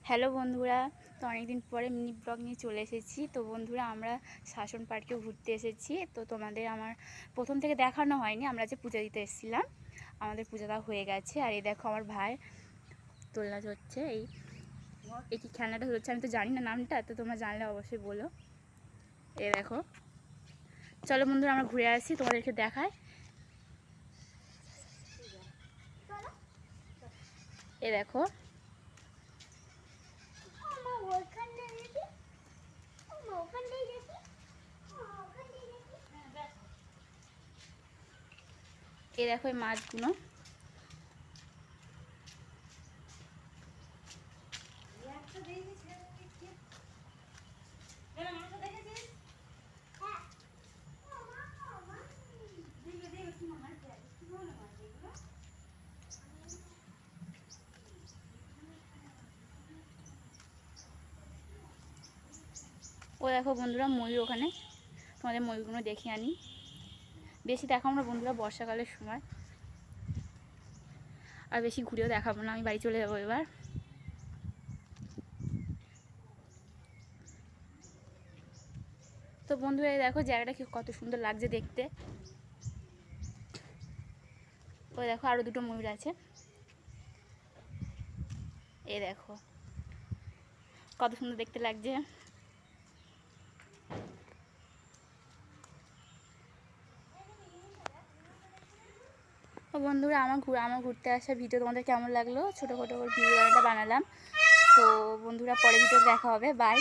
Hello বন্ধুরা, তো অনেকদিন পরে মিনি ব্লগ নিয়ে চলে এসেছি। তো বন্ধুরা, আমরা শাসন পার্কে ঘুরতে এসেছি। তো তোমাদের আমার প্রথম থেকে দেখানো হয়নি, আমরা যে পূজা দিতে এসেছিলাম, আমাদের পূজাটা হয়ে গেছে। আর এই দেখো আমার ভাই দোলনা চড়ছে। এই কি খেলনাটা হচ্ছে আমি তো জানি না নামটা, তো তোমরা জানলে অবশ্যই বলো। এই দেখো, চলো বন্ধুরা আমরা ঘুরে আসি, তোমাদেরকে দেখায়। এ দেখো, এই দেখো এই মাছগুলো। ও দেখো বন্ধুরা ময়ূর, ওখানে তোমাদের ময়ূরগুলো দেখে আনি। বেশি দেখাবো না বন্ধুরা, বর্ষাকালের সময়, আর বেশি ঘুরেও দেখাবো না, আমি বাড়ি চলে যাবো এবার। তো বন্ধুরা এই দেখো জায়গাটা কি কত সুন্দর লাগছে দেখতে। ওই দেখো আরো দুটো ময়ূর আছে, এই দেখো কত সুন্দর দেখতে লাগছে। ও বন্ধুরা, আমার ঘুরতে আসা ভিডিও তোমাদের কেমন লাগলো, ছোটো ছোটো করে ভিডিও বানালাম। তো বন্ধুরা পরে ভিডিও দেখা হবে, বাই।